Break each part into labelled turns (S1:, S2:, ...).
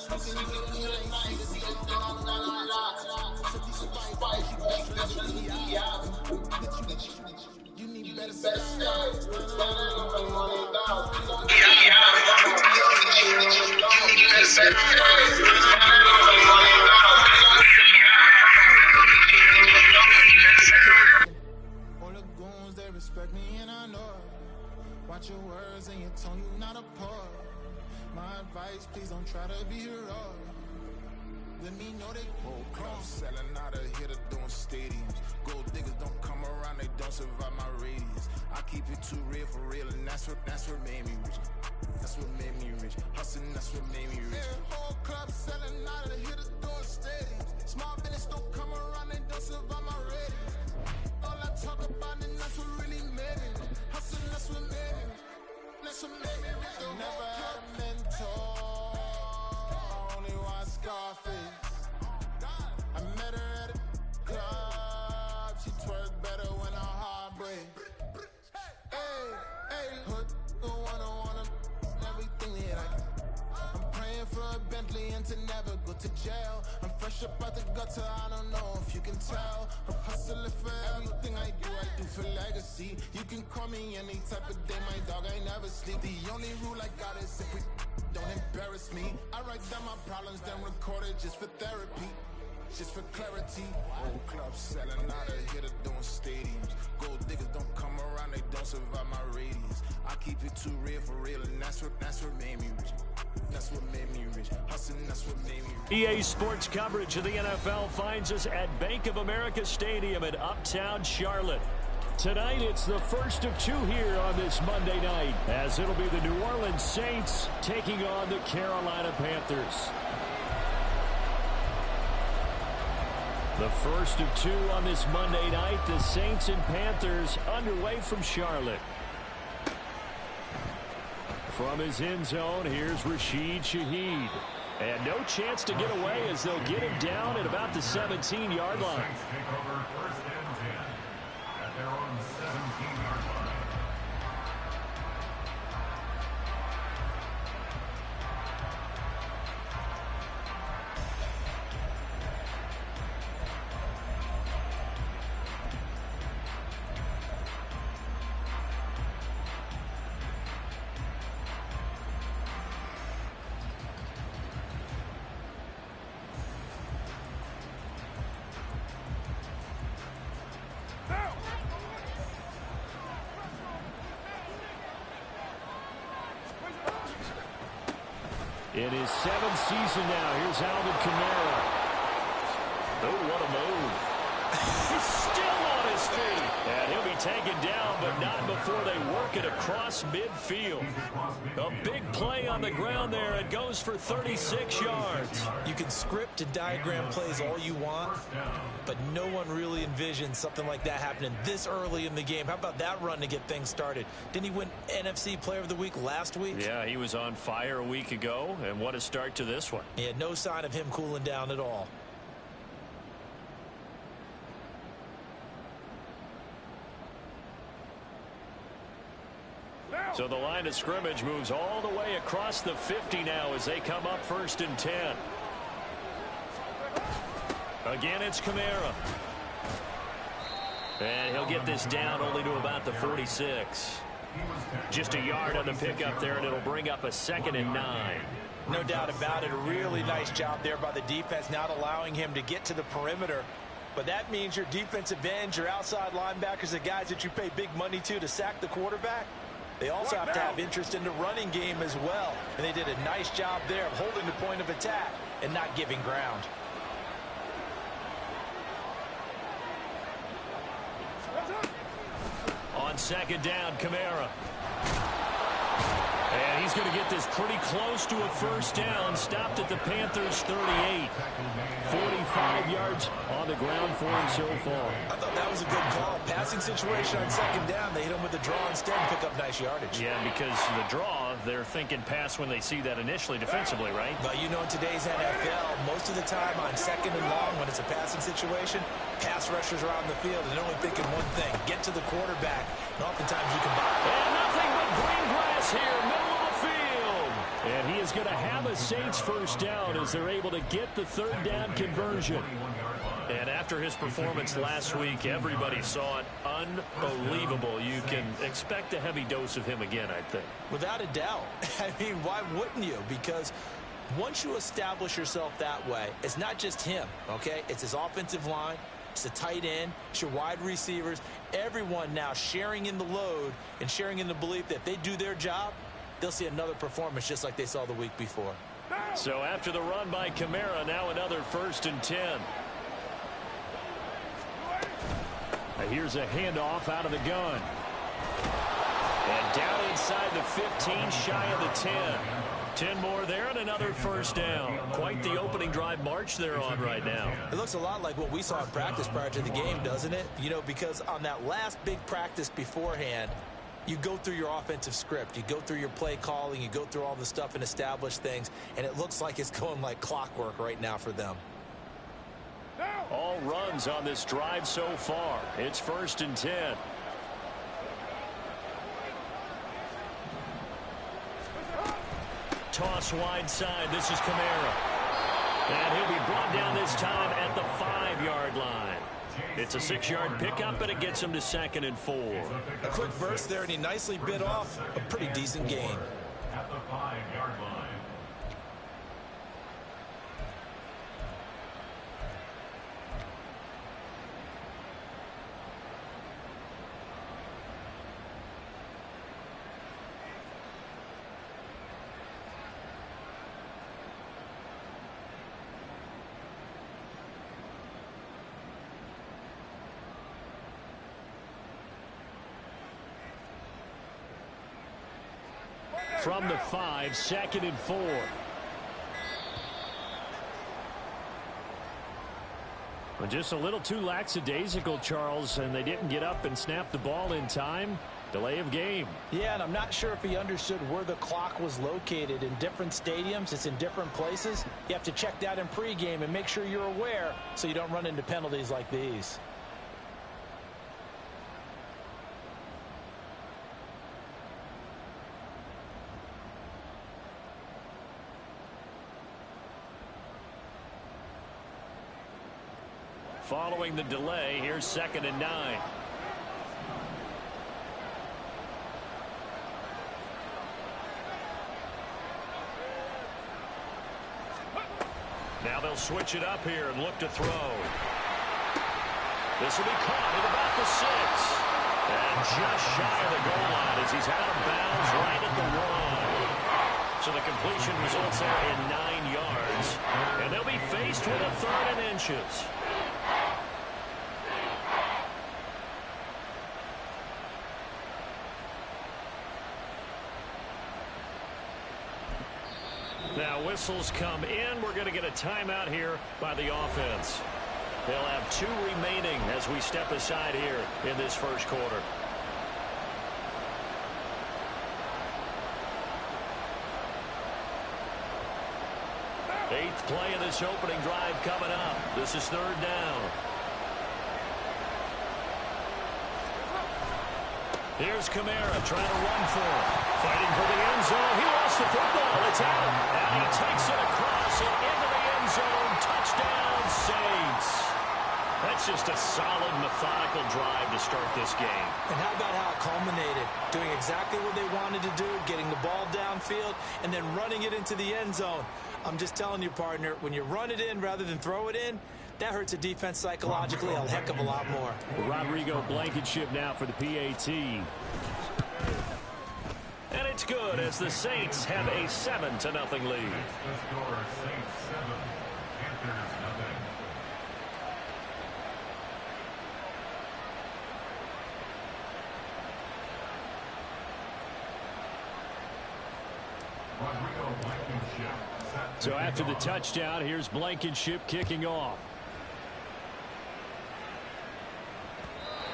S1: All the goons, they respect me and I know it. Watch your words and your tone, you not a part. My advice, please don't try to be heroic. Let me know they whole club selling out of here to doing stadiums. Gold diggers don't come around, they don't survive my radius. I keep it too real for real, and that's what made me rich. That's what made me rich. Hustling, that's what made me rich. Whole club selling out of here to doing stadiums. Small business don't come around, they don't survive my radius. All I talk about, and that's what really made me. Hustling, that's what made me. That's what made me rich. Never had a mentor. Only one Scarface. I met her at a club. She twerk better when her heart breaks. Hey, hood, wanna everything that I'm praying for a Bentley and to never go to jail. I'm fresh up out the gutter, I don't know if you can tell. I'm hustling for everything I do for legacy. You can call me any type of day, my dog, I never sleep. The only rule I got is if we don't embarrass me. I write down my problems, then record it just for therapy. Just for clarity. Whole club selling out of here to doing stadiums. Gold diggers don't come around, they don't survive my radius. I keep it too real for real, and that's what made me rich. That's what made me rich. Hustling, that's what made me rich.
S2: EA Sports coverage of the NFL finds us at Bank of America Stadium in Uptown Charlotte. Tonight, it's the first of two here on this Monday night, as it'll be the New Orleans Saints taking on the Carolina Panthers. The first of two on this Monday night, the Saints and Panthers underway from Charlotte. From his end zone, here's Rashid Shaheed. And no chance to get away as they'll get him down at about the 17-yard line.
S3: Take over first and 10 at their own 17-yard line.
S2: In his seventh season now, here's Alvin Kamara. Oh, what a move. He's still on his feet. And he'll be taken down, but not before they work it across midfield. A big play on the ground there. It goes for 36 yards.
S4: You can script and diagram plays all you want, but no one really envisioned something like that happening this early in the game. How about that run to get things started? Didn't he win NFC Player of the Week last week?
S2: Yeah, he was on fire a week ago, and what a start to this one.
S4: He had no sign of him cooling down at all.
S2: So the line of scrimmage moves all the way across the 50 now as they come up first and 10. Again, it's Kamara. And he'll get this down only to about the 46. Just a yard on the pickup there, and it'll bring up a 2nd and 9.
S4: No doubt about it. A really nice job there by the defense, not allowing him to get to the perimeter. But that means your defensive ends, your outside linebackers, the guys that you pay big money to sack the quarterback, they also have to have interest in the running game as well. And they did a nice job there of holding the point of attack and not giving ground.
S2: On 2nd down, Kamara. And he's going to get this pretty close to a first down. Stopped at the Panthers' 38. 45 yards on the ground for him so far.
S4: I thought that was a good call. Passing situation on 2nd down. They hit him with a draw instead and pick up nice yardage.
S2: Yeah, because the draw, they're thinking pass when they see that initially defensively, right?
S4: But you know, in today's NFL, most of the time on 2nd and long, when it's a passing situation, pass rushers are on the field and they're only thinking one thing: get to the quarterback. And oftentimes you can buy.
S2: And nothing but green grass here, middle of the field. And he is going to have a Saints first down as they're able to get the third down conversion.
S5: And after his performance last week, everybody saw it. Unbelievable. You can expect a heavy dose of him again, I think.
S4: Without a doubt. I mean, why wouldn't you? Because once you establish yourself that way, it's not just him, okay? It's his offensive line. It's the tight end. It's your wide receivers. Everyone now sharing in the load and sharing in the belief that if they do their job, they'll see another performance just like they saw the week before.
S2: So after the run by Kamara, now another 1st and 10. Here's a handoff out of the gun. And down inside the 15, shy of the 10. 10 more there and another first down.
S5: Quite the opening drive march they're on right now.
S4: It looks a lot like what we saw in practice prior to the game, doesn't it? You know, because on that last big practice beforehand, you go through your offensive script. You go through your play calling. You go through all the stuff and establish things. And it looks like it's going like clockwork right now for them.
S2: All runs on this drive so far. It's 1st and 10. Toss wide side. This is Kamara. And he'll be brought down this time at the 5-yard line. It's a 6-yard pickup, and it gets him to 2nd and 4.
S4: A quick burst there, and he nicely bit off a pretty decent gain.
S3: At the 5-yard line.
S2: From the 5, 2nd and 4. Well, just a little too lackadaisical, Charles, and they didn't get up and snap the ball in time. Delay of game.
S4: Yeah, and I'm not sure if he understood where the clock was located. In different stadiums, it's in different places. You have to check that in pregame and make sure you're aware so you don't run into penalties like these.
S2: Following the delay, here's 2nd and 9. Now they'll switch it up here and look to throw. This will be caught at about the 6. And just shy of the goal line as he's out of bounds right at the 1. So the completion results there in 9 yards. And they'll be faced with a 3rd and inches. Now whistles come in. We're going to get a timeout here by the offense. They'll have 2 remaining as we step aside here in this first quarter. Eighth play of this opening drive coming up. This is 3rd down. Here's Kamara trying to run for it. Fighting for the end zone. He lost the football. It's out. And he takes it across and into the end zone. Touchdown, Saints. That's just a solid, methodical drive to start this game.
S4: And how about how it culminated? Doing exactly what they wanted to do, getting the ball downfield, and then running it into the end zone. I'm just telling you, partner, when you run it in rather than throw it in, that hurts a defense psychologically a heck of a lot more.
S2: Rodrigo Blankenship now for the PAT. And it's good as the Saints have a 7-0 lead.
S3: The score, Saints 7, Panthers nothing. Rodrigo Blankenship.
S2: So after the touchdown, here's Blankenship kicking off.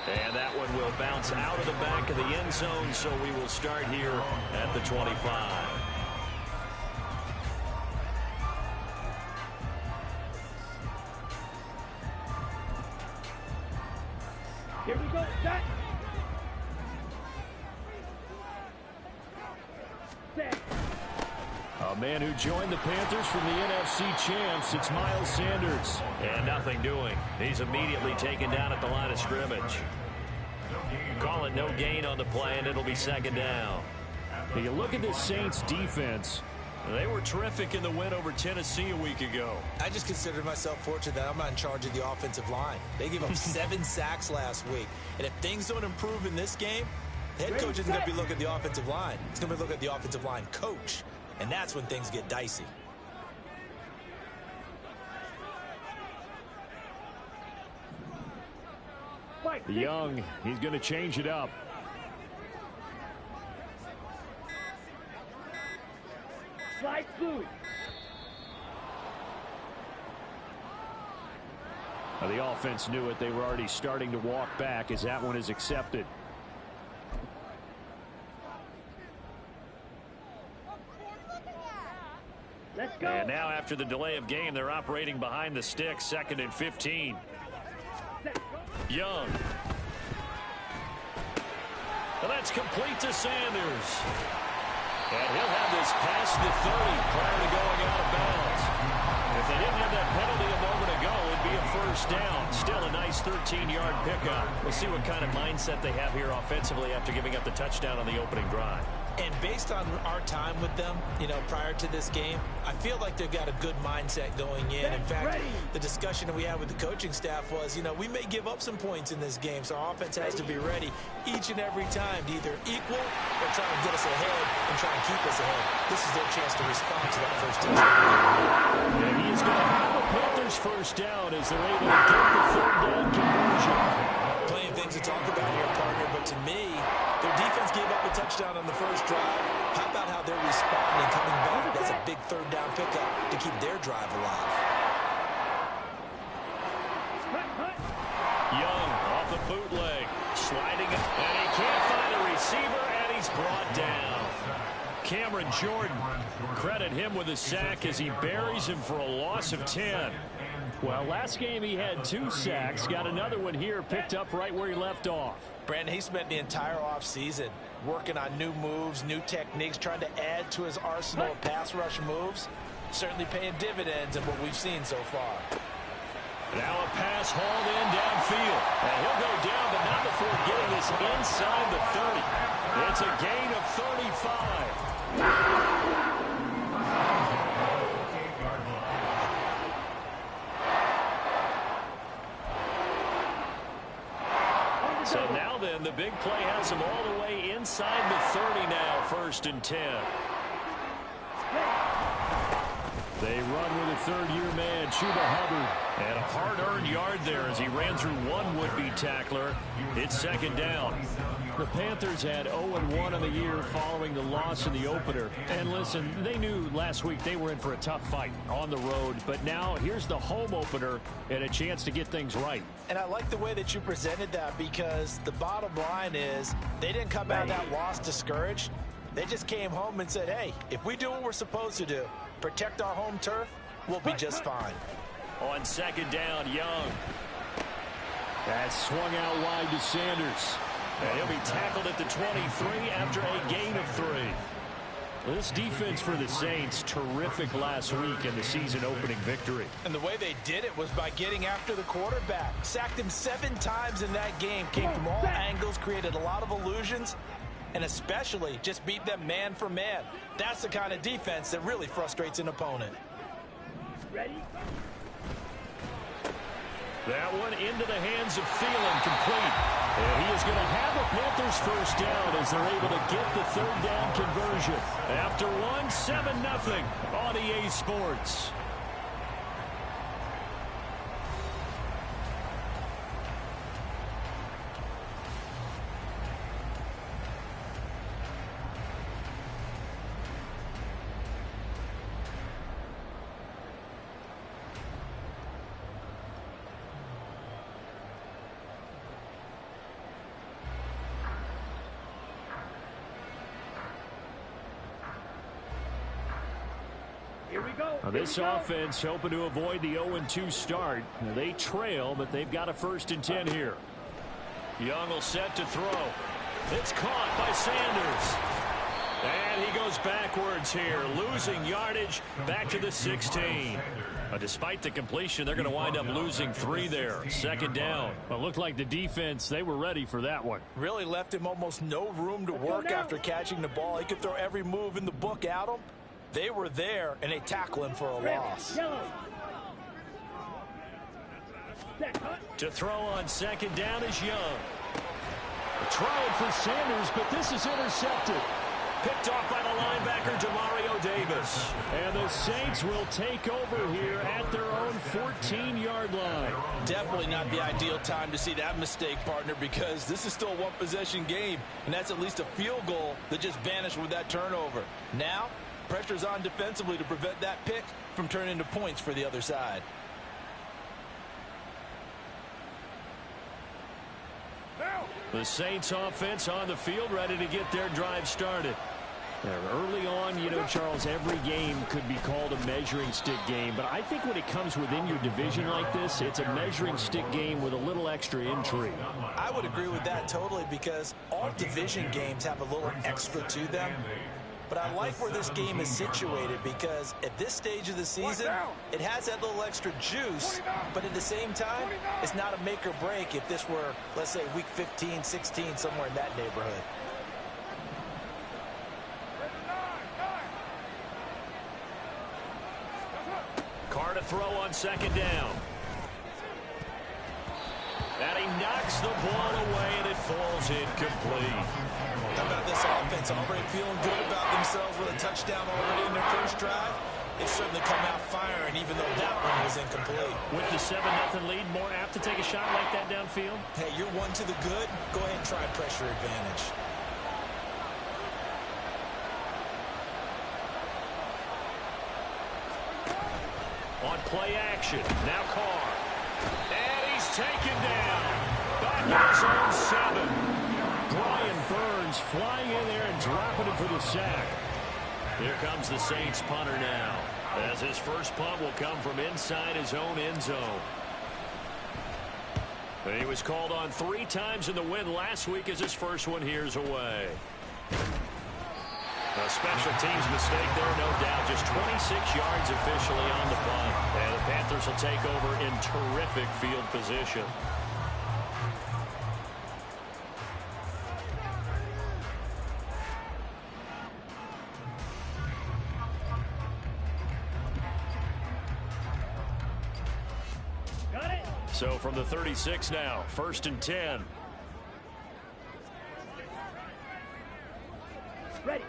S2: And that one will bounce out of the back of the end zone, so we will start here at the 25.
S6: Here we go, set. Set.
S2: man who joined the Panthers from the NFC champs. It's Miles Sanders.
S5: And nothing doing. He's immediately taken down at the line of scrimmage. Call it no gain on the play, and it'll be second down.
S2: Now you look at this Saints defense.
S5: They were terrific in the win over Tennessee a week ago.
S4: I just consider myself fortunate that I'm not in charge of the offensive line. They gave up 7 sacks last week. And if things don't improve in this game, the head coach isn't going to be looking at the offensive line. He's going to be looking at the offensive line coach. And that's when things get dicey.
S2: Young, he's going to change it up.
S6: Slide through.
S2: Well, the offense knew it. They were already starting to walk back as that one is accepted.
S6: Let's go.
S5: And now after the delay of game, they're operating behind the sticks, 2nd and 15. Young. Well, that's complete to Sanders. And he'll have this past the 30 prior to going out of bounds. If they didn't have that penalty a moment ago, it'd be a first down. Still a nice 13-yard pickup. We'll see what kind of mindset they have here offensively after giving up the touchdown on the opening drive.
S4: And based on our time with them, prior to this game, I feel like they've got a good mindset going in. In fact, the discussion that we had with the coaching staff was, we may give up some points in this game, so our offense has to be ready each and every time to either equal or try and get us ahead and try and keep us ahead. This is their chance to respond to that first touchdown.
S2: And he is going to have the Panthers first down as they're able to get the 3rd down conversion.
S4: Plenty of things to talk about here, partner, but to me, their defense gave up a touchdown on the first drive. How about how they're responding, coming back? That's a big 3rd down pickup to keep their drive alive.
S5: Young off the bootleg, sliding it, and he can't find a receiver, and he's brought down. Cameron Jordan, credit him with a sack as he buries him for a loss of 10.
S2: Well, last game he had 2 sacks. Got another one here, picked up right where he left off.
S4: Brandon, he spent the entire offseason working on new moves, new techniques, trying to add to his arsenal of pass rush moves. Certainly paying dividends in what we've seen so far.
S5: Now a pass hauled in downfield. And he'll go down, but not before getting this inside the 30. It's a gain of 35. So now then, the big play has him all the way inside the 30 now, 1st and 10.
S2: They run with a 3rd-year man, Chuba Hubbard.
S5: And a hard-earned yard there as he ran through one would-be tackler. It's 2nd down.
S2: The Panthers had 0-1 on the year following the loss in the opener. And listen, they knew last week they were in for a tough fight on the road. But now here's the home opener and a chance to get things right.
S4: And I like the way that you presented that, because the bottom line is they didn't come out of that loss discouraged. They just came home and said, hey, if we do what we're supposed to do, protect our home turf, we'll be just fine.
S5: On 2nd down, Young.
S2: That's swung out wide to Sanders.
S5: And he'll be tackled at the 23 after a gain of 3.
S2: This defense for the Saints, terrific last week in the season-opening victory.
S4: And the way they did it was by getting after the quarterback. Sacked him 7 times in that game. Came from all angles, created a lot of illusions, and especially just beat them man for man. That's the kind of defense that really frustrates an opponent.
S6: Ready?
S5: That one into the hands of Thielen, complete.
S2: And he is going to have the Panthers first down as they're able to get the 3rd down conversion.
S5: After one, 7-0 on EA Sports.
S2: Now this offense hoping to avoid the 0-2 start. Now they trail, but they've got a 1st and 10 here.
S5: Young will set to throw. It's caught by Sanders. And he goes backwards here, losing yardage back to the 16. Despite the completion, they're going to wind up losing 3 there. Second down.
S2: Well, it looked like the defense, they were ready for that one.
S4: Really left him almost no room to work after catching the ball. He could throw every move in the book at him. They were there, and they tackle him for a loss.
S2: To throw on second down is Young. Trying for Sanders, but this is intercepted.
S5: Picked off by the linebacker, Demario Davis.
S2: And the Saints will take over here at their own 14-yard line.
S4: Definitely not the ideal time to see that mistake, partner, because this is still a one-possession game, and that's at least a field goal that just vanished with that turnover. Now, pressure's on defensively to prevent that pick from turning into points for the other side.
S2: The Saints offense on the field, ready to get their drive started. Early on, you know, Charles, every game could be called a measuring stick game. But I think when it comes within your division like this, it's a measuring stick game with a little extra intrigue.
S4: I would agree with that totally, because all division games have a little extra to them. But I like where this game is situated, because at this stage of the season, it has that little extra juice. But at the same time, it's not a make or break if this were, let's say, week 15, 16, somewhere in that neighborhood.
S5: Carr to throw on second down. And he knocks the ball away, and it falls incomplete.
S4: How about this offense? Already feeling good about themselves with a touchdown already in their first drive. They've certainly come out firing, even though that one was incomplete.
S2: With the 7-0 lead, more apt to take a shot like that downfield?
S4: Hey, you're one to the good. Go ahead and try pressure advantage.
S5: On play action, now Carr. And he's taken down. Back in his own 7.
S2: Brian Burns flying in there and dropping him for the sack.
S5: Here comes the Saints punter now, as his first punt will come from inside his own end zone. And he was called on 3 times in the win last week, as his first one here's away. A special teams mistake there, no doubt. Just 26 yards officially on the punt. And the Panthers will take over in terrific field position. So from the 36 now, 1st and 10.
S6: Ready.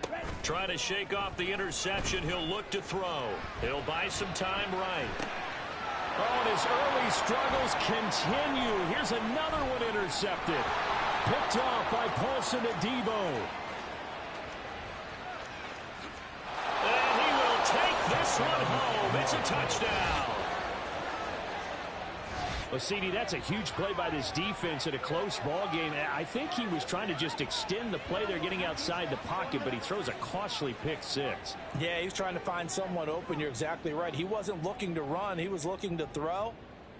S5: Trying to shake off the interception. He'll look to throw. He'll buy some time right.
S2: Oh, and his early struggles continue. Here's another one intercepted. Picked off by Paulson Adebo.
S5: And he will take this one home. It's a touchdown.
S2: Well, CD, that's a huge play by this defense in a close ball game. I think he was trying to just extend the play. They're getting outside the pocket, but he throws a costly pick 6.
S4: Yeah, he's trying to find someone open. You're exactly right. He wasn't looking to run. He was looking to throw.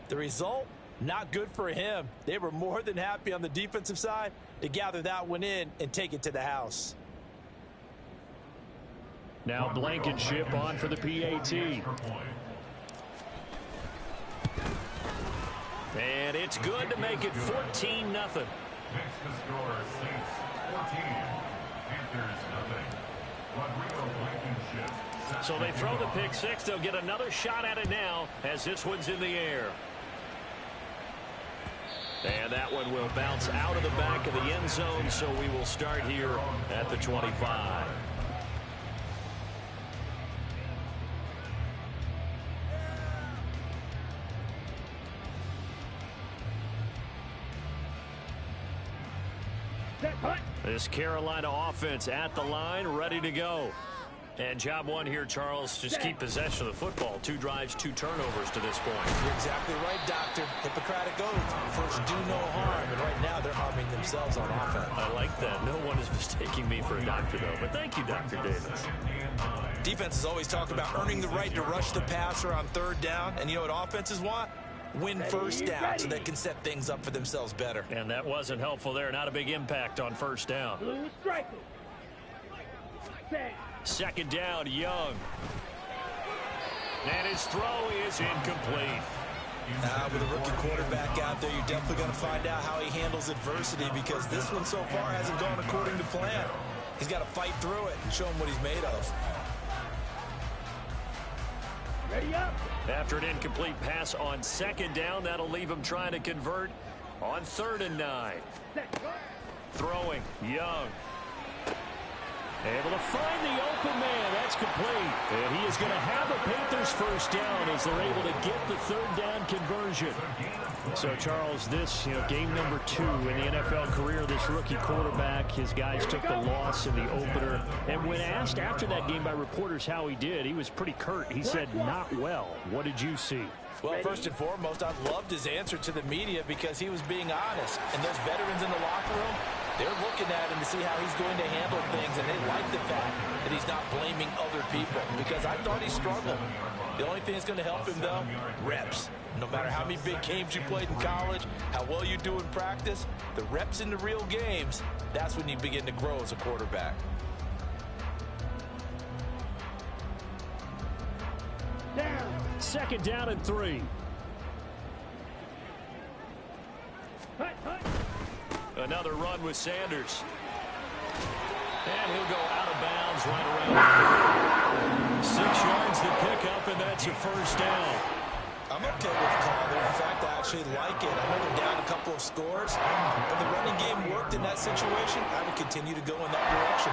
S4: The result, not good for him. They were more than happy on the defensive side to gather that one in and take it to the house.
S2: Now Blankenship on for the PAT.
S5: And it's good to make it 14-0.
S3: Next to score, Saints 14, Panthers nothing. Rodrigo Blankenship.
S5: So they throw the pick 6. They'll get another shot at it now as this one's in the air. And that one will bounce out of the back of the end zone, so we will start here at the 25. This Carolina offense at the line, ready to go. And job one here, Charles, just keep possession of the football. 2 drives, 2 turnovers to this point.
S4: You're exactly right, Doctor. Hippocratic oath. First, do no harm. And right now, they're harming themselves on offense.
S5: I like that. No one is mistaking me for a doctor, though. But thank you, Dr. Davis.
S4: Defenses always talk about earning the right to rush the passer on 3rd down. And you know what offenses want? Win first down so they can set things up for themselves better.
S5: And that wasn't helpful there. Not a big impact on 1st down.
S6: Blue striker. Set.
S2: Second down, Young. And his throw is incomplete.
S4: With a rookie quarterback out there, you're definitely going to find out how he handles adversity, because this one so far hasn't gone according to plan. He's got to fight through it and show him what he's made of.
S6: Ready up.
S2: After an incomplete pass on second down, that'll leave him trying to convert on 3rd and 9.
S6: Set.
S2: Throwing, Young. Able to find the open man. That's complete. And he is going to have a Panthers first down as they're able to get the 3rd down conversion. So, Charles, this, game number 2 in the NFL career, this rookie quarterback, his guys took the loss in the opener. And when asked after that game by reporters how he did, he was pretty curt. He said, not well. What did you see?
S4: Well, first and foremost, I loved his answer to the media because he was being honest. And those veterans in the locker room, they're looking at him to see how he's going to handle things, and they like the fact that he's not blaming other people, because I thought he struggled. The only thing that's going to help him, though, reps. No matter how many big games you played in college, how well you do in practice, the reps in the real games, that's when you begin to grow as a quarterback.
S6: Down.
S2: Second down and 3.
S6: Hut, hut.
S2: Another run with Sanders. And he'll go out of bounds right around 6 yards to pick up, and that's a first down.
S4: I'm okay with the call there. In fact, I actually like it. I know they're down a couple of scores, but the running game worked in that situation. I would continue to go in that direction.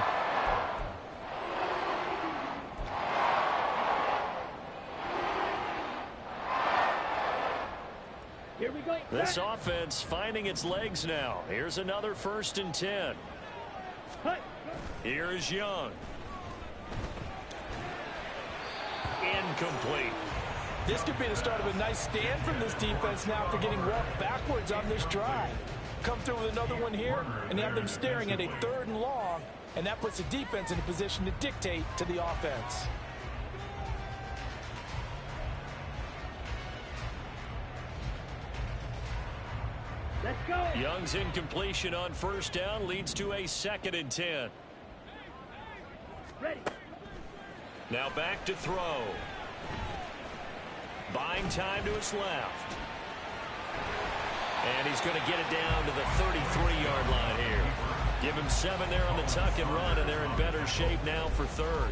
S6: Here we go.
S2: This offense finding its legs now. Here's another 1st and 10.
S6: Hut.
S2: Here's Young. Incomplete.
S4: This could be the start of a nice stand from this defense now after getting walked backwards on this drive. Come through with another one here, and you have them staring at a 3rd and long, and that puts the defense in a position to dictate to the offense.
S6: Let's go.
S2: Young's incompletion on 1st down leads to a 2nd and 10.
S6: Ready.
S2: Now back to throw. Buying time to his left. And he's going to get it down to the 33-yard line here. Give him 7 there on the tuck and run, and they're in better shape now for 3rd.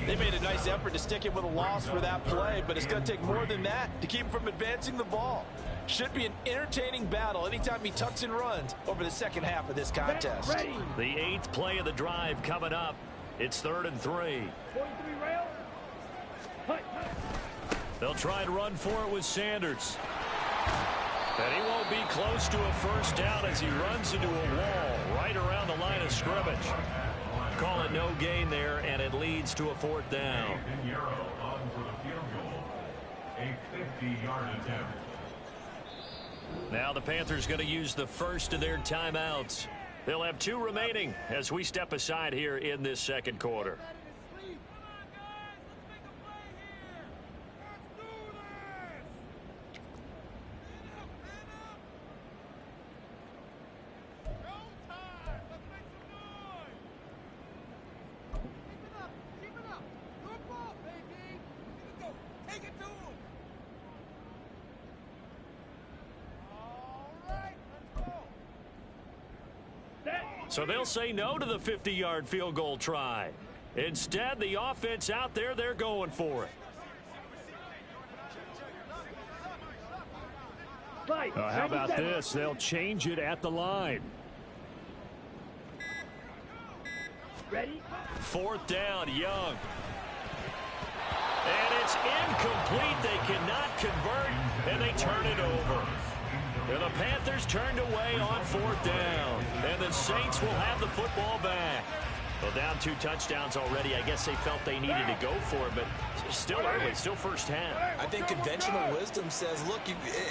S4: They made a nice effort to stick it with a loss for that play, but it's going to take more than that to keep him from advancing the ball. Should be an entertaining battle anytime he tucks and runs over the second half of this contest.
S6: Ready.
S2: The 8th play of the drive coming up. It's 3rd and 3.
S6: 43 rail. Hut, hut.
S2: They'll try and run for it with Sanders. And he won't be close to a first down as he runs into a wall right around the line of scrimmage. Call it no gain there, and it leads to a 4th down.
S3: Nathan Yarrow on for the field goal. A 50-yard attempt.
S2: Now the Panthers going to use the first of their timeouts. They'll have 2 remaining as we step aside here in this 2nd quarter. So they'll say no to the 50-yard field goal try. Instead, the offense out there, they're going for it. How about this? They'll change it at the line.
S6: Ready?
S2: 4th down, Young. And it's incomplete. They cannot convert, and they turn it over. And the Panthers turned away on 4th down. And the Saints will have the football back. Well, down 2 touchdowns already. I guess they felt they needed to go for it, but still early, still first half.
S4: I think conventional wisdom says, look,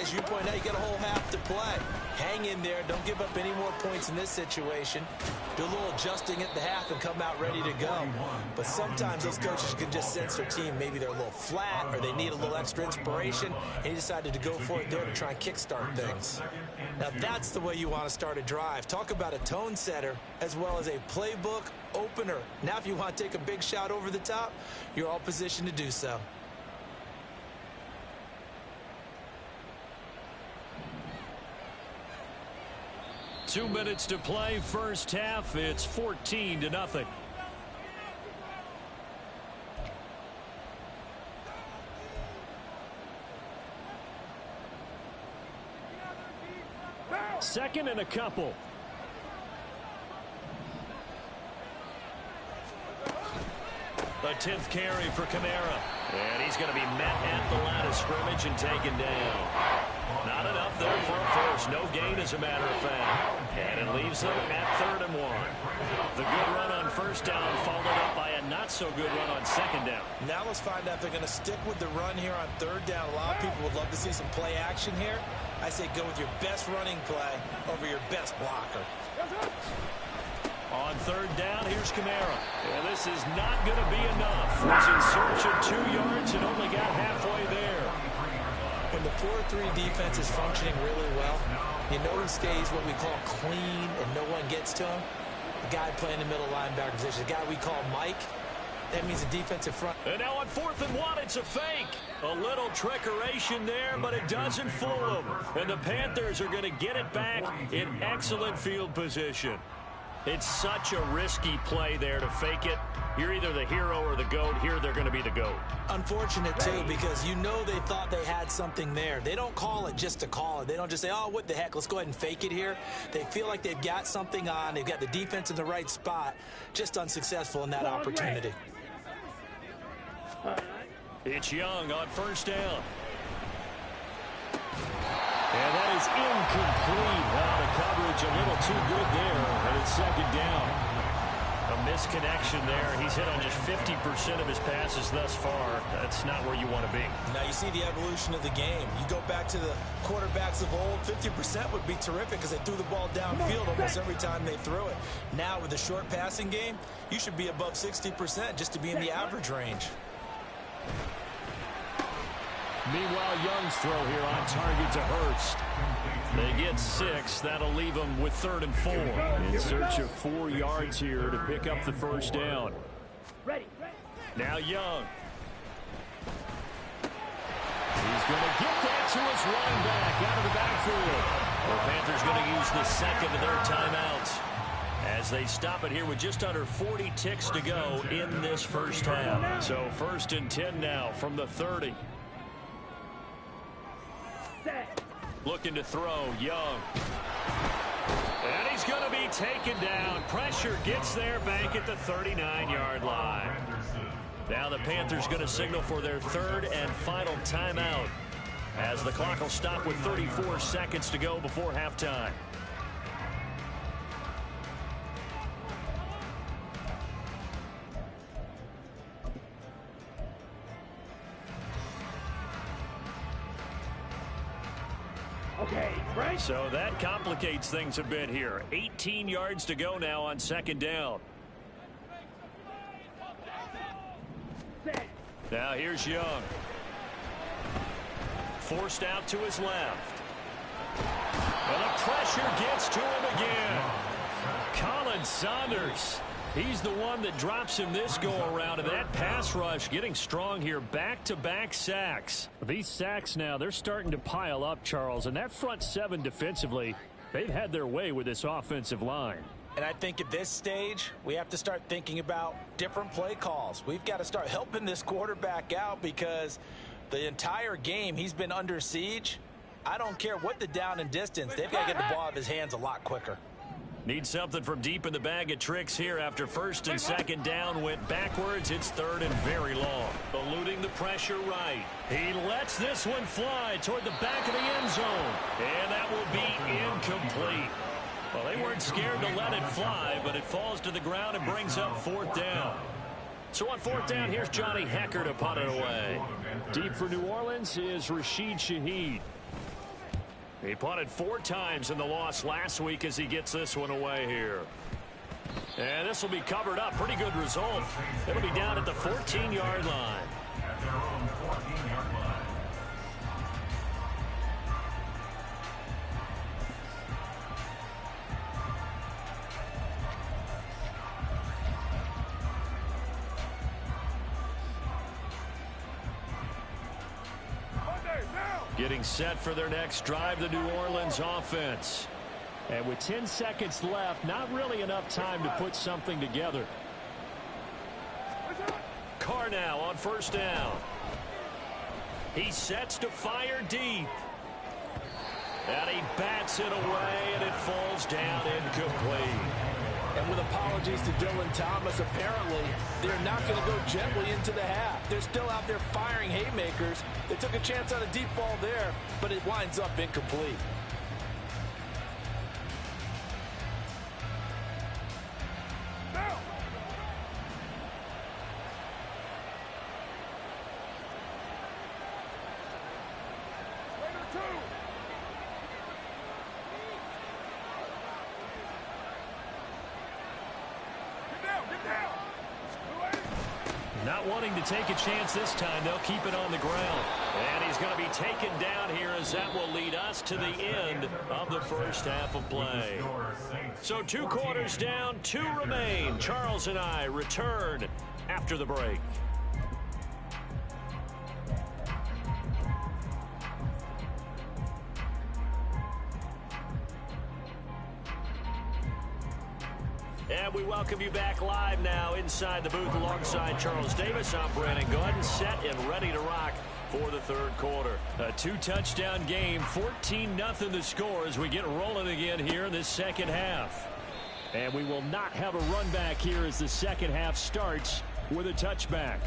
S4: as you point out, you got a whole half to play. Hang in there. Don't give up any more points in this situation. Do a little adjusting at the half and come out ready to go. But sometimes those coaches can just sense their team. Maybe they're a little flat or they need a little extra inspiration, and he decided to go for it there to try and kickstart things. Now, that's the way you want to start a drive. Talk about a tone setter as well as a playbook opener. Now if you want to take a big shot over the top, you're all positioned to do so.
S5: Two minutes to play, first half. It's 14-0. Second and a couple. The 10th carry for Kamara. And he's going to be met at the line of scrimmage and taken down. Not enough there for a first. No gain, as a matter of fact. And it leaves them at 3rd and 1. The good run on first down followed up by a not-so-good run on second down.
S4: Now let's find out if they're going to stick with the run here on 3rd down. A lot of people would love to see some play action here. I say go with your best running play over your best blocker.
S5: On 3rd down, here's Kamara. And this is not going to be enough. He's in search of 2 yards and only got halfway there.
S4: When the 4-3 defense is functioning really well, you know who stays what we call clean and no one gets to him? The guy playing the middle linebacker position, the guy we call Mike. That means the defensive front.
S5: And now on 4th and 1, it's a fake. A little trickeration there, but it doesn't fool them. And the Panthers are going to get it back in excellent field position. It's such a risky play there to fake it. You're either the hero or the GOAT. Here they're going to be the GOAT.
S4: Unfortunate, too, because you know they thought they had something there. They don't call it just to call it. They don't just say, oh, what the heck, let's go ahead and fake it here. They feel like they've got something on. They've got the defense in the right spot. Just unsuccessful in that opportunity.
S5: It's Young on first down. And that is incomplete. The coverage a little too good there, and it's second down. A misconnection there. He's hit on just 50% of his passes thus far. That's not where you want to be.
S4: Now you see the evolution of the game. You go back to the quarterbacks of old, 50% would be terrific because they threw the ball downfield almost every time they threw it. Now with the short passing game, you should be above 60% just to be in the average range.
S5: Meanwhile, Young's throw here on target to Hurst. They get 6. That'll leave them with 3rd and 4. In search of 4 yards here to pick up the first down. Now Young. He's going to get that to his running back out of the backfield. The Panthers going to use the second of their timeouts as they stop it here with just under 40 ticks to go in this first half. So 1st and 10 now from the 30. Looking to throw, Young. And he's going to be taken down. Pressure gets there back at the 39-yard line. Now the Panthers going to signal for their 3rd and final timeout as the clock will stop with 34 seconds to go before halftime. So that complicates things a bit here. 18 yards to go now on second down. Now here's Young. Forced out to his left. And the pressure gets to him again. Colin Saunders. He's the one that drops him this go-around, and that pass rush getting strong here. Back-to-back sacks. These sacks now, they're starting to pile up, Charles, and that front 7 defensively, they've had their way with this offensive line.
S4: And I think at this stage, we have to start thinking about different play calls. We've got to start helping this quarterback out because the entire game he's been under siege. I don't care what the down and distance. They've got to get the ball out of his hands a lot quicker.
S5: Need something from deep in the bag of tricks here after 1st and 2nd down went backwards. It's 3rd and very long. Eluding the pressure right. He lets this one fly toward the back of the end zone. And that will be incomplete. Well, they weren't scared to let it fly, but it falls to the ground and brings up 4th down. So on 4th down, here's Johnny Hecker to punt it away. Deep for New Orleans is Rashid Shaheed. He punted 4 times in the loss last week as he gets this one away here. And this will be covered up. Pretty good result. It'll be down at the 14-yard line.
S3: At their own 14-yard line.
S2: Getting set for their next drive, the New Orleans offense.
S5: And with 10 seconds left, not really enough time to put something together.
S2: Carr now on first down. He sets to fire deep. And he bats it away, and it falls down incomplete.
S4: And with apologies to Dylan Thomas, apparently they're not going to go gently into the half. They're still out there firing haymakers. They took a chance on a deep ball there, but it winds up incomplete.
S2: Not wanting to take a chance this time, they'll keep it on the ground. And he's going to be taken down here as that will lead us to the end of the first half of play. So 2 quarters down, 2 remain. Charles and I return after the break. And we welcome you back live now inside the booth alongside Charles Davis. I'm Brandon Gordon, set and ready to rock for the third quarter. A 2-touchdown game, 14-0 the score as we get rolling again here in this second half. And we will not have a run back here as the second half starts with a touchback.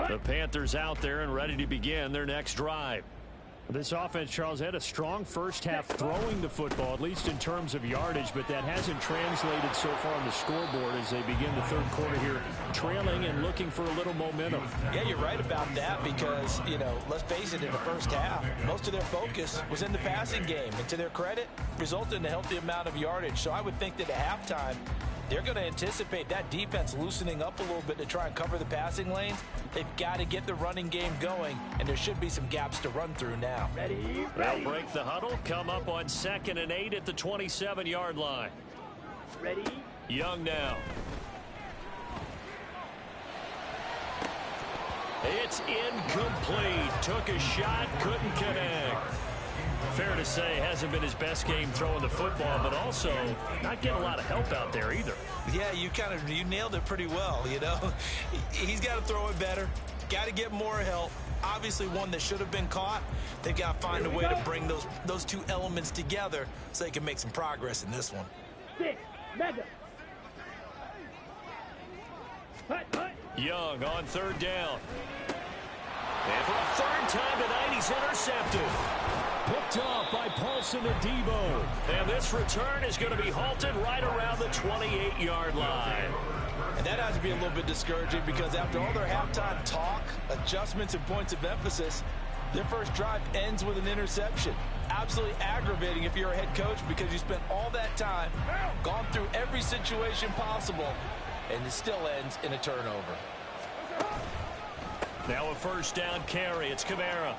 S2: The Panthers out there and ready to begin their next drive.
S5: This offense, Charles, had a strong first half throwing the football, at least in terms of yardage, but that hasn't translated so far on the scoreboard as they begin the third quarter here, trailing and looking for a little momentum.
S4: Yeah, you're right about that because, let's face it, in the first half, most of their focus was in the passing game. And to their credit, resulted in a healthy amount of yardage. So I would think that at halftime, they're going to anticipate that defense loosening up a little bit to try and cover the passing lanes. They've got to get the running game going, and there should be some gaps to run through now.
S6: Ready?
S2: They'll break the huddle, come up on 2nd and 8 at the 27-yard line.
S6: Ready?
S2: Young now. It's incomplete. Took a shot, couldn't connect. Fair to say, hasn't been his best game throwing the football, but also not getting a lot of help out there either.
S4: Yeah, you nailed it pretty well, He's got to throw it better, got to get more help. Obviously one that should have been caught. They've got to find a way to bring those 2 elements together so they can make some progress in this one.
S6: 6, mega. Hut, hut.
S2: Young on 3rd down. And for a 3rd time tonight, he's intercepted. Picked off by Paulson Adebo. And this return is going to be halted right around the 28-yard line.
S4: And that has to be a little bit discouraging because after all their halftime talk, adjustments, and points of emphasis, their first drive ends with an interception. Absolutely aggravating if you're a head coach because you spent all that time, gone through every situation possible, and it still ends in a turnover.
S2: Now a 1st down carry. It's Kamara.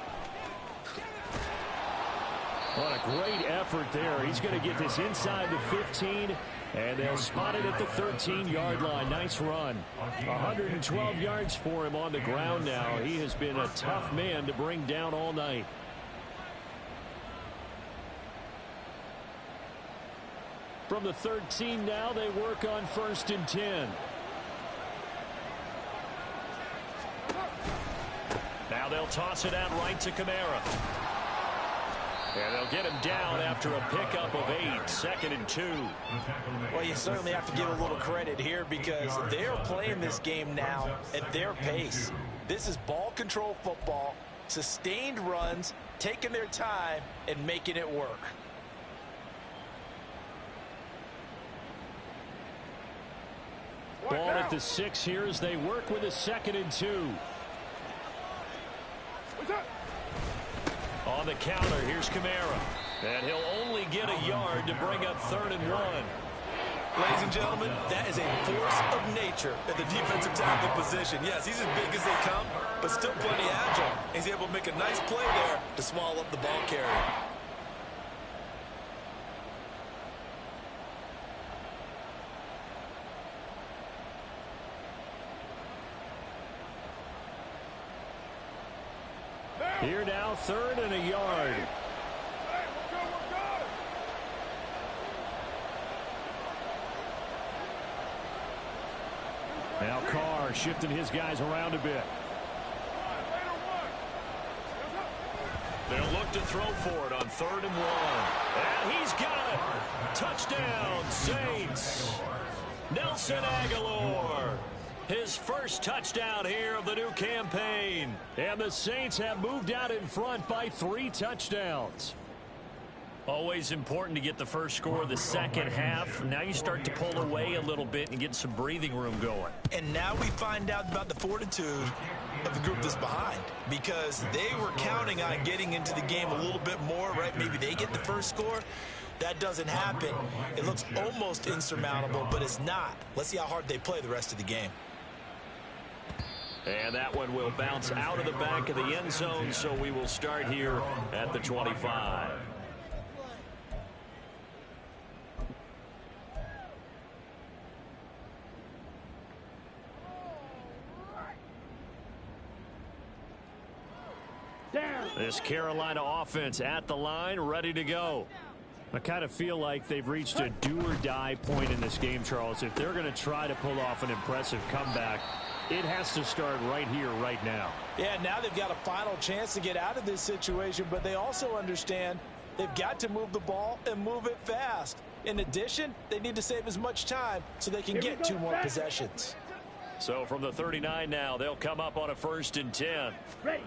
S5: What a great effort there. He's going to get this inside the 15, and they'll spot it at the 13-yard line. Nice run. 112 yards for him on the ground now. He has been a tough man to bring down all night. From the 13 now, they work on 1st and 10.
S2: Now they'll toss it out right to Kamara. And they'll get him down after a pickup of 8, 2nd and 2.
S4: Well, you certainly have to give a little credit here because they're playing this game now at their pace. This is ball control football, sustained runs, taking their time, and making it work.
S5: Ball at the 6 here as they work with a 2nd and 2.
S2: On the counter, here's Kamara. And he'll only get a yard to bring up 3rd and 1.
S4: Ladies and gentlemen, that is a force of nature at the defensive tackle position. Yes, he's as big as they come, but still plenty agile. He's able to make a nice play there to swallow up the ball carrier.
S2: 3rd and a yard. Now Carr shifting his guys around a bit. They'll look to throw for it on 3rd and 1. And he's got it. Touchdown, Saints. Nelson Aguilar. His first touchdown here of the new campaign. And the Saints have moved out in front by 3 touchdowns. Always important to get the first score of the second half. Now you start to pull away a little bit and get some breathing room going.
S4: And now we find out about the fortitude of the group that's behind, because they were counting on getting into the game a little bit more, right? Maybe they get the first score. That doesn't happen. It looks almost insurmountable, but it's not. Let's see how hard they play the rest of the game.
S2: And that one will bounce out of the back of the end zone, so we will start here at the 25. This Carolina offense at the line, ready to go. I kind of feel like they've reached a do-or-die point in this game, Charles. If they're going to try to pull off an impressive comeback, it has to start right here, right now.
S4: Yeah, now they've got a final chance to get out of this situation, but they also understand they've got to move the ball and move it fast. In addition, they need to save as much time so they can get 2 more possessions.
S2: So from the 39 now, they'll come up on a 1st and 10.
S6: Ready.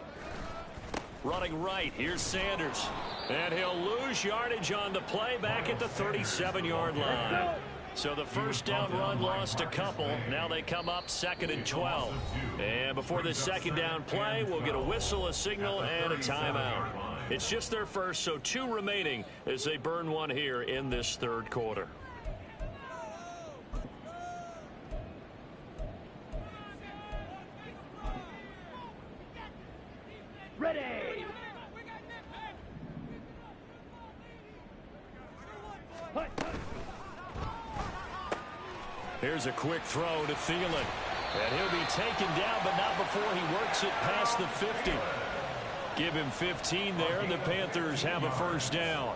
S2: Running right, here's Sanders. And he'll lose yardage on the play back at the 37-yard line. So the first down run lost a couple. Now they come up 2nd and 12. And before the second down play, we'll get a whistle, a signal, and a timeout. It's just their first, so 2 remaining as they burn one here in this 3rd quarter.
S6: Ready.
S2: Here's a quick throw to Thielen. And he'll be taken down, but not before he works it past the 50. Give him 15 there, and the Panthers have a first down.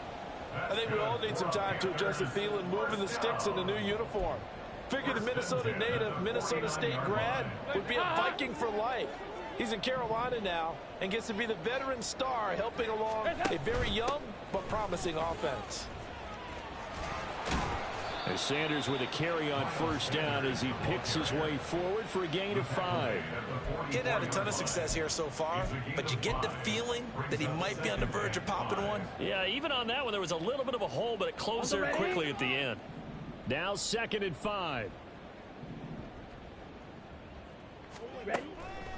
S4: I think we all need some time to adjust to Thielen moving the sticks in the new uniform. Figure the Minnesota native, Minnesota State grad would be a Viking for life. He's in Carolina now and gets to be the veteran star helping along a very young but promising offense.
S2: As Sanders with a carry on first down as he picks his way forward for a gain of 5.
S4: He hadn't had a ton of success here so far, but you get the feeling that he might be on the verge of popping one.
S2: Yeah, even on that one, there was a little bit of a hole, but it closed there quickly at the end. Now 2nd and 5.
S6: Ready.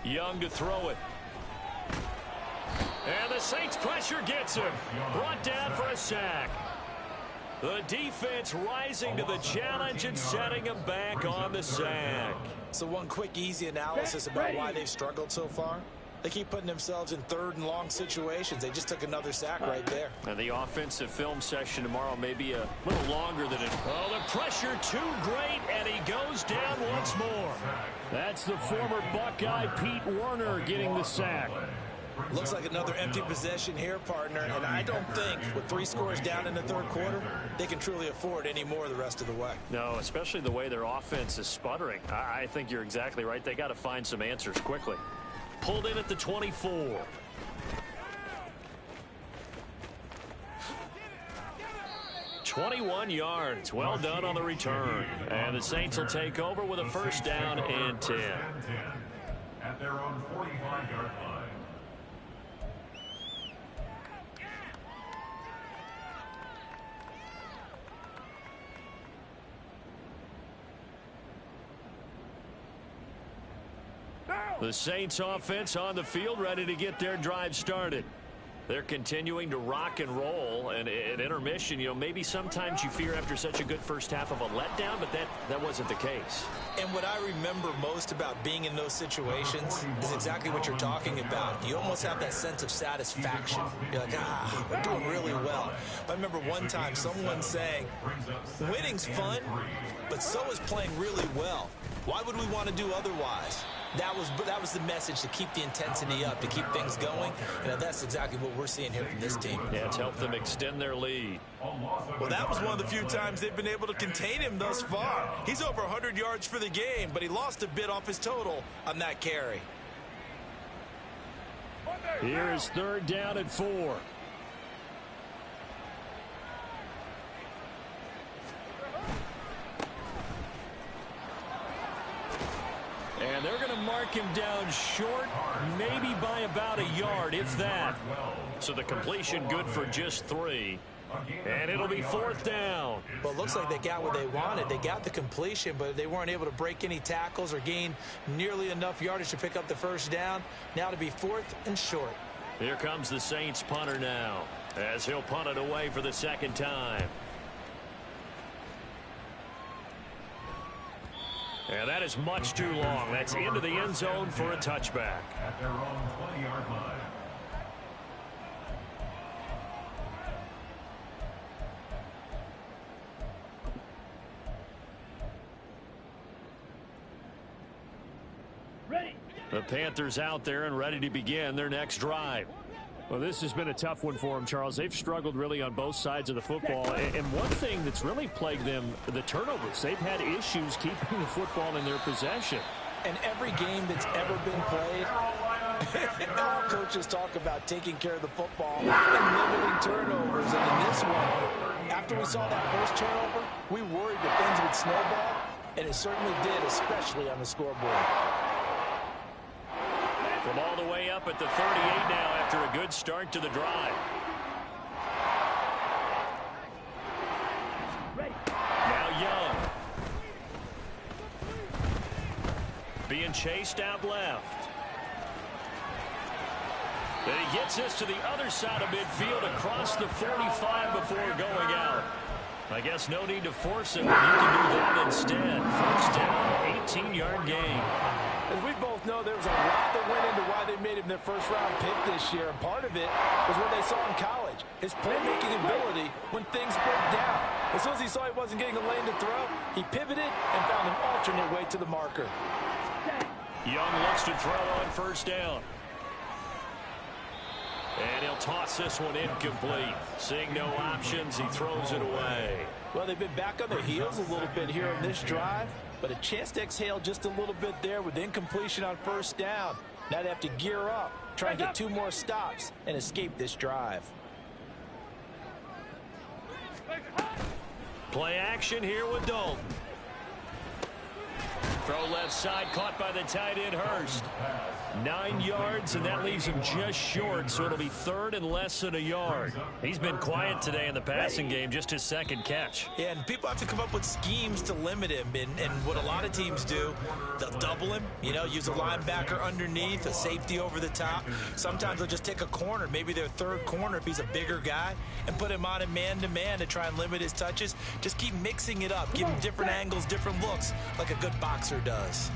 S2: Young to throw it. And the Saints pressure gets him. Brought down for a sack. The defense rising to the challenge and setting him back on the sack.
S4: So one quick, easy analysis about why they've struggled so far. They keep putting themselves in 3rd and long situations. They just took another sack right there.
S2: And the offensive film session tomorrow may be a little longer than it. Oh, the pressure too great, and he goes down once more. That's the former Buckeye Pete Werner getting the sack.
S4: Looks like another empty possession here, partner, and I don't think with 3 scores down in the 3rd quarter, they can truly afford any more the rest of the way.
S2: No, especially the way their offense is sputtering. I think you're exactly right. They got to find some answers quickly. Pulled in at the 24. .21 yards. Well done on the return. And the Saints will take over with a first down and 10.
S3: At their own 45-yard line.
S2: The Saints offense on the field, ready to get their drive started. They're continuing to rock and roll, and at intermission, maybe sometimes you fear after such a good first half of a letdown, but that wasn't the case.
S4: And what I remember most about being in those situations is exactly what you're talking about. You almost have that sense of satisfaction. You're like, we're doing really well. I remember one time someone saying, winning's fun, but so is playing really well. Why would we want to do otherwise? That was the message, to keep the intensity up, to keep things going, and that's exactly what we're seeing here from this team.
S2: Yeah, it's helped them extend their lead.
S4: Well, that was one of the few times they've been able to contain him thus far. He's over 100 yards for the game, but he lost a bit off his total on that carry.
S2: Here is 3rd down and 4. And they're going to mark him down short, maybe by about a yard, if that. So the completion good for just 3. And it'll be 4th down.
S4: Well, it looks like they got what they wanted. They got the completion, but they weren't able to break any tackles or gain nearly enough yardage to pick up the 1st down. Now to be 4th and short.
S2: Here comes the Saints punter now, as he'll punt it away for the 2nd time. And that is much too long. That's into the end zone for a touchback.
S3: At their own 20-yard line.
S6: Ready.
S2: The Panthers out there and ready to begin their next drive. Well, this has been a tough one for them, Charles. They've struggled really on both sides of the football. And one thing that's really plagued them, the turnovers. They've had issues keeping the football in their possession.
S4: And every game that's ever been played, all coaches talk about taking care of the football and limiting turnovers. And in this one, after we saw that first turnover, we worried that things would snowball, and it certainly did, especially on the scoreboard.
S2: From all the way up at the 38 now after a good start to the drive.
S6: Ready.
S2: Now Young. Being chased out left. Then he gets this to the other side of midfield across the 45 before going out. I guess no need to force it when you can do that instead. 1st down, 18-yard gain.
S4: As we both know, there was a lot that went into why they made him their first-round pick this year, and part of it was what they saw in college, his playmaking ability when things broke down. As soon as he saw he wasn't getting a lane to throw, he pivoted and found an alternate way to the marker.
S2: Young looks to throw on 1st down. And he'll toss this one incomplete. Seeing no options, he throws it away.
S4: Well, they've been back on their heels a little bit here on this drive, but a chance to exhale just a little bit there with incompletion on 1st down. Now they have to gear up, try and get 2 more stops, and escape this drive.
S2: Play action here with Dalton. Throw left side, caught by the tight end Hurst. 9 yards, and that leaves him just short, so it'll be 3rd and less than a yard. He's been quiet today in the passing game, just his 2nd catch.
S4: Yeah, and people have to come up with schemes to limit him, and what a lot of teams do, they'll double him, you know, use a linebacker underneath, a safety over the top. Sometimes they'll just take a corner, maybe their 3rd corner if he's a bigger guy, and put him on a man-to-man to try and limit his touches. Just keep mixing it up, give him different angles, different looks, like a good boxer does.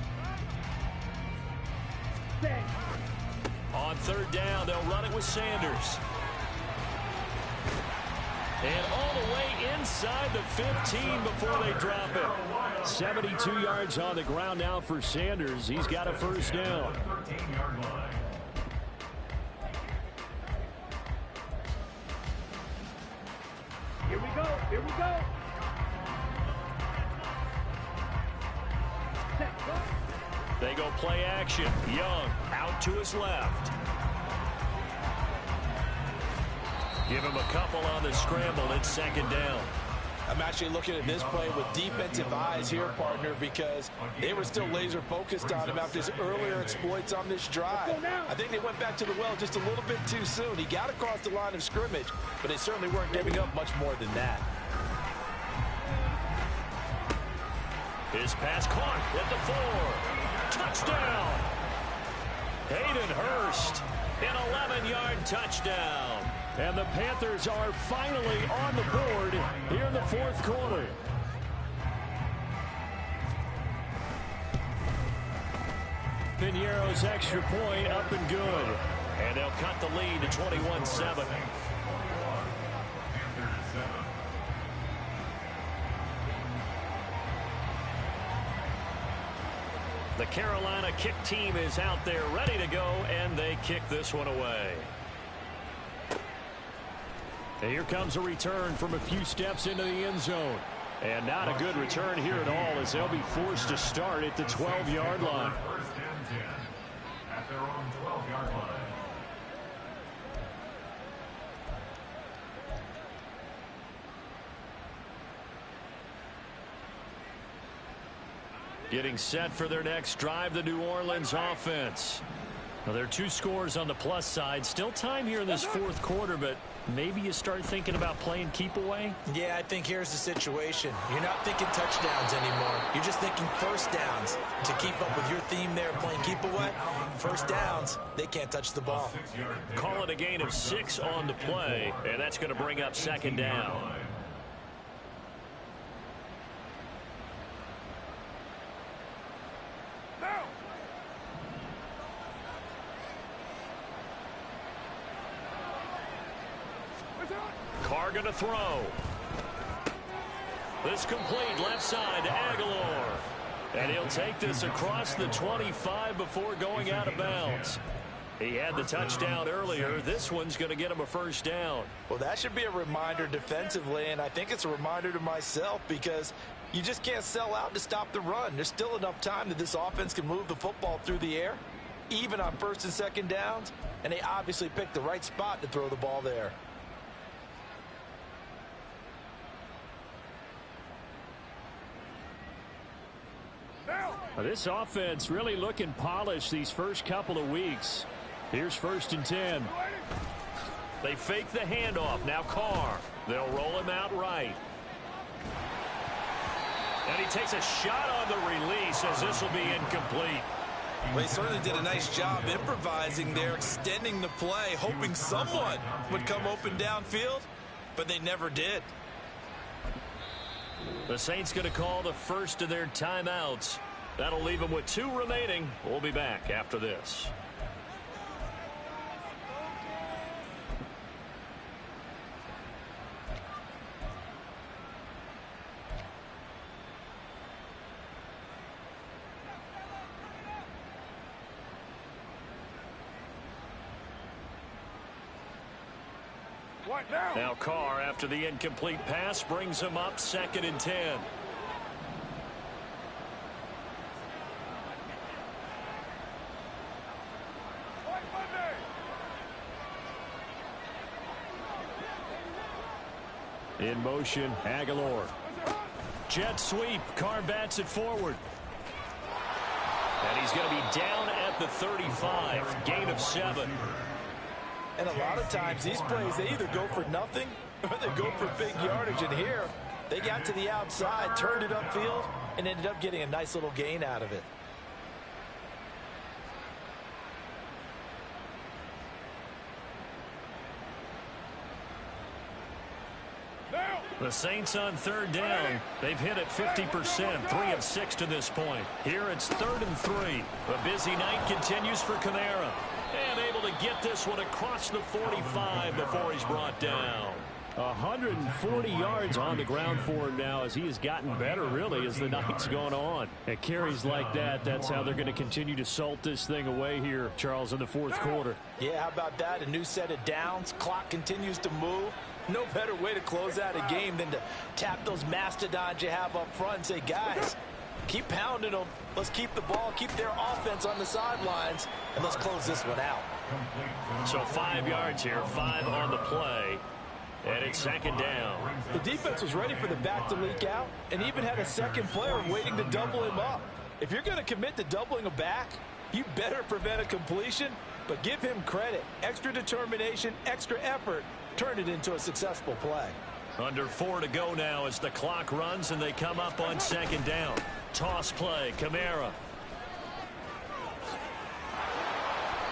S2: On 3rd down, they'll run it with Sanders. And all the way inside the 15 before they drop it. 72 yards on the ground now for Sanders. He's got a 1st down.
S3: 13-yard line.
S6: Here we go. Here we go. Set. Go.
S2: They go play action. Young out to his left. Give him a couple on the scramble. It's 2nd down.
S4: I'm actually looking at this play with defensive eyes here, partner, because they were still laser focused on him after his earlier exploits on this drive. I think they went back to the well just a little bit too soon. He got across the line of scrimmage, but they certainly weren't giving up much more than that.
S2: His pass caught at the 4. Touchdown! Hayden Hurst, an 11-yard touchdown. And the Panthers are finally on the board here in the 4th quarter. Piñeiro's extra point up and good. And they'll cut the lead to 21-7. The Carolina kick team is out there ready to go, and they kick this one away. And here comes a return from a few steps into the end zone. And not a good return here at all, as they'll be forced to start at the 12-yard line.
S3: First and 10 at their own 12-yard line.
S2: Getting set for their next drive, the New Orleans offense. Now, there are 2 scores on the plus side. Still time here in this fourth quarter, but maybe you start thinking about playing keep away?
S4: Yeah, I think here's the situation. You're not thinking touchdowns anymore. You're just thinking first downs. To keep up with your theme there, playing keep away, first downs, they can't touch the ball.
S2: Call it a gain of 6 on the play, and that's going to bring up second down. Carr going to throw. This complete left side to Aguilar. And he'll take this across the 25 before going out of bounds. He had the touchdown earlier. This one's going to get him a first down.
S4: Well, that should be a reminder defensively, and I think it's a reminder to myself because you just can't sell out to stop the run. There's still enough time that this offense can move the football through the air, even on first and second downs, and they obviously picked the right spot to throw the ball there.
S2: This offense really looking polished these first couple of weeks. Here's first and 10. They fake the handoff. Now Carr. They'll roll him out right. And he takes a shot on the release as this will be incomplete.
S4: Well, he certainly did a nice job improvising there, extending the play, hoping someone would come open downfield, but they never did.
S2: The Saints going to call the first of their timeouts. That'll leave them with 2 remaining. We'll be back after this. Now Carr, after the incomplete pass, brings him up second and 10. In motion, Aguilar. Jet sweep. Carr bats it forward. And he's going to be down at the 35. Gain of 7.
S4: And a lot of times these plays, they either go for nothing or they go for big yardage. And here, they got to the outside, turned it upfield, and ended up getting a nice little gain out of it.
S2: The Saints on third down. They've hit it 50%, 3 of 6 to this point. Here it's 3rd and 3. A busy night continues for Kamara. And able to get this one across the 45 before he's brought down. 140 yards on the ground for him now as he has gotten better, really, as the night's gone on. At carries like that, that's how they're going to continue to salt this thing away here, Charles, in the fourth quarter.
S4: Yeah, how about that? A new set of downs. Clock continues to move. No better way to close out a game than to tap those mastodons you have up front and say, guys, keep pounding them. Let's keep the ball, keep their offense on the sidelines, and let's close this one out.
S2: So 5 yards here, 5 on the play. And it's second down.
S4: The defense was ready for the back to leak out and even had a second player waiting to double him up. If you're going to commit to doubling a back, you better prevent a completion, but give him credit. Extra determination, extra effort, turned it into a successful play.
S2: Under 4 to go now as the clock runs and they come up on second down. Toss play, Kamara.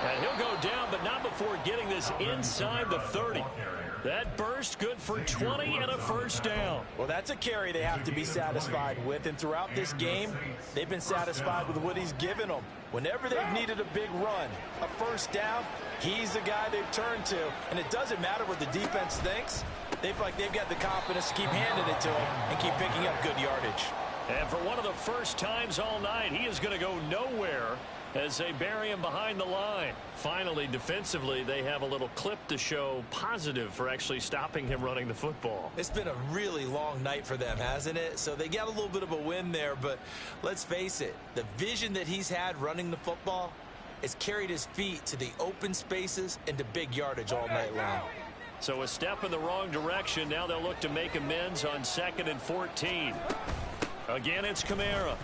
S2: And he'll go down, but not before getting this inside the 30. That burst good for 20 and a first down.
S4: Well, that's a carry they have to be satisfied with, and throughout this game, they've been satisfied with what he's given them. Whenever they've needed a big run, a first down, he's the guy they've turned to, and it doesn't matter what the defense thinks. They feel like they've got the confidence to keep handing it to him and keep picking up good yardage.
S2: And for one of the first times all night, he is going to go nowhere as they bury him behind the line. Finally, defensively, they have a little clip to show positive for actually stopping him running the football.
S4: It's been a really long night for them, hasn't it? So they got a little bit of a win there, but let's face it, the vision that he's had running the football has carried his feet to the open spaces and to big yardage all night long.
S2: So a step in the wrong direction. Now they'll look to make amends on 2nd and 14. Again, it's Kamara.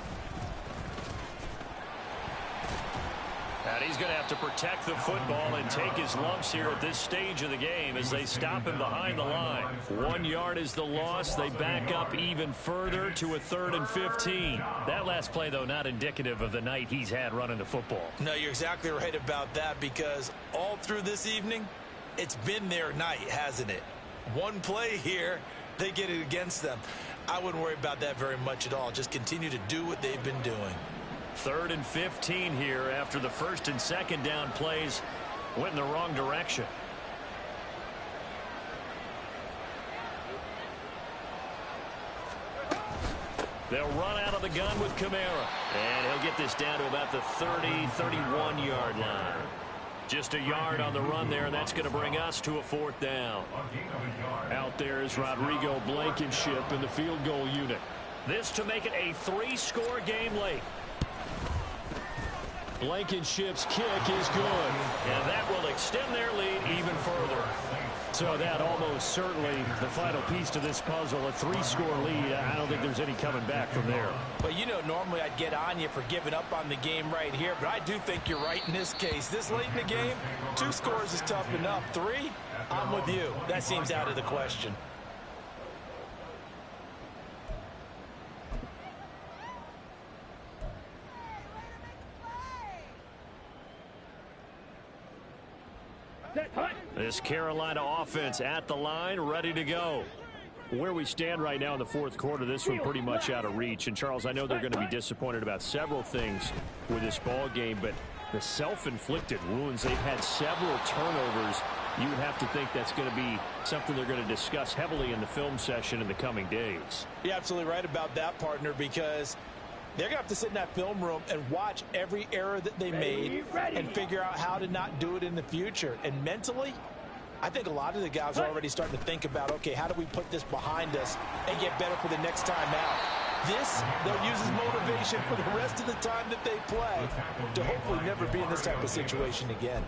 S2: And he's going to have to protect the football and take his lumps here at this stage of the game as they stop him behind the line. 1 yard is the loss. They back up even further to a 3rd and 15. That last play, though, not indicative of the night he's had running the football.
S4: No, you're exactly right about that, because all through this evening, it's been their night, hasn't it? One play here, they get it against them. I wouldn't worry about that very much at all. Just continue to do what they've been doing.
S2: 3rd and 15 here after the 1st and 2nd down plays went in the wrong direction. They'll run out of the gun with Kamara. And he'll get this down to about the 30, 31-yard line. Just a yard on the run there, and that's going to bring us to a 4th down. Out there is Rodrigo Blankenship in the field goal unit. This to make it a 3-score game late. Blankenship's kick is good, and that will extend their lead even further. So that almost certainly the final piece to this puzzle, a 3-score lead. I don't think there's any coming back from there.
S4: Well, you know, normally I'd get on you for giving up on the game right here, but I do think you're right in this case. This late in the game, 2 scores is tough enough. 3, I'm with you. That seems out of the question.
S2: This Carolina offense at the line, ready to go. Where we stand right now in the 4th quarter, this one pretty much out of reach. And, Charles, I know they're going to be disappointed about several things with this ball game, but the self-inflicted wounds, they've had several turnovers. You would have to think that's going to be something they're going to discuss heavily in the film session in the coming days.
S4: You're absolutely right about that, partner, because they're going to have to sit in that film room and watch every error that they made and figure out how to not do it in the future. And mentally, I think a lot of the guys are already starting to think about, okay, how do we put this behind us and get better for the next time out? This, they'll use as motivation for the rest of the time that they play to hopefully never be in this type of situation again.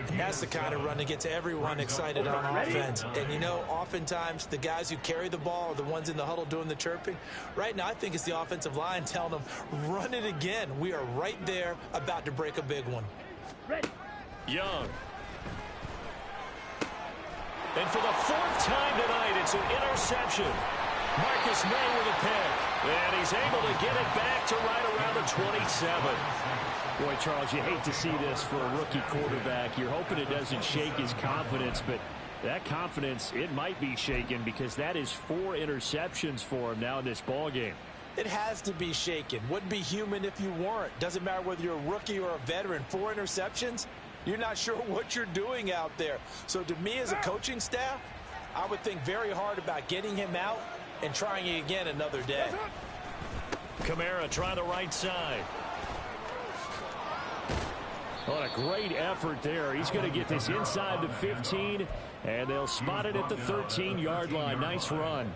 S4: And that's the kind of run that gets everyone excited on offense. And, you know, oftentimes the guys who carry the ball are the ones in the huddle doing the chirping. Right now, I think it's the offensive line telling them, run it again. We are right there about to break a big one.
S2: Young. And for the 4th time tonight, it's an interception. Marcus May with a pick. And he's able to get it back to right around the 27. Boy, Charles, you hate to see this for a rookie quarterback. You're hoping it doesn't shake his confidence, but that confidence, it might be shaken because that is 4 interceptions for him now in this ball game.
S4: It has to be shaken. Wouldn't be human if you weren't. Doesn't matter whether you're a rookie or a veteran. 4 interceptions, you're not sure what you're doing out there. So to me as a coaching staff, I would think very hard about getting him out and trying it again another day.
S2: Kamara try the right side. What a great effort there. He's going to get this inside the 15, and they'll spot it at the 13-yard line. Nice run.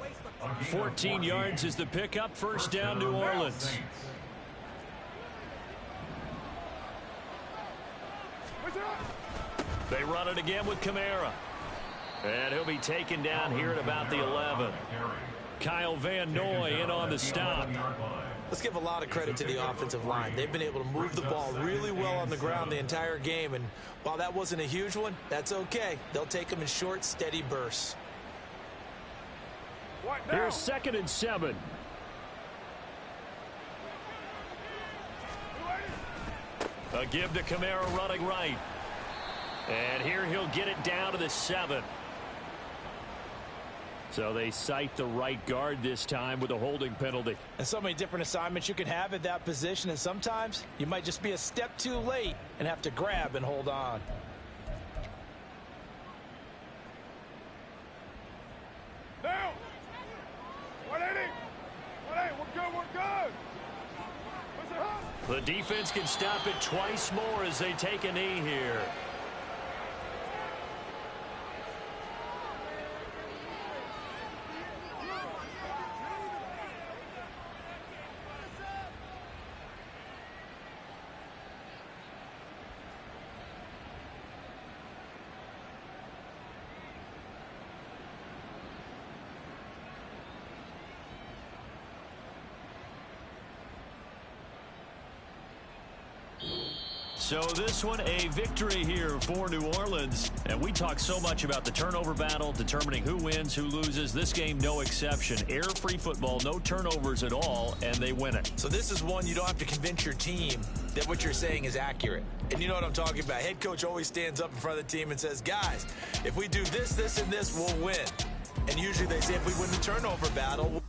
S2: 14 yards is the pickup. 1st down, New Orleans. They run it again with Kamara. And he'll be taken down here at about the 11. Kyle Van Noy in on the stop.
S4: Let's give a lot of credit to the offensive line. They've been able to move the ball really well on the ground the entire game. And while that wasn't a huge one, that's okay. They'll take them in short, steady bursts.
S2: Here's 2nd and 7. A give to Kamara running right. And here he'll get it down to the 7. So they cite the right guard this time with a holding penalty.
S4: And so many different assignments you can have at that position, and sometimes you might just be a step too late and have to grab and hold on.
S7: Now, 180, we're good, we're
S5: The defense can stop it twice more as they take a knee here. So this one, a victory here for New Orleans. And we talk so much about the turnover battle, determining who wins, who loses. This game, no exception. Error-free football, no turnovers at all, and they win it.
S4: So this is one you don't have to convince your team that what you're saying is accurate. And you know what I'm talking about. Head coach always stands up in front of the team and says, guys, if we do this, this, and this, we'll win. And usually they say if we win the turnover battle,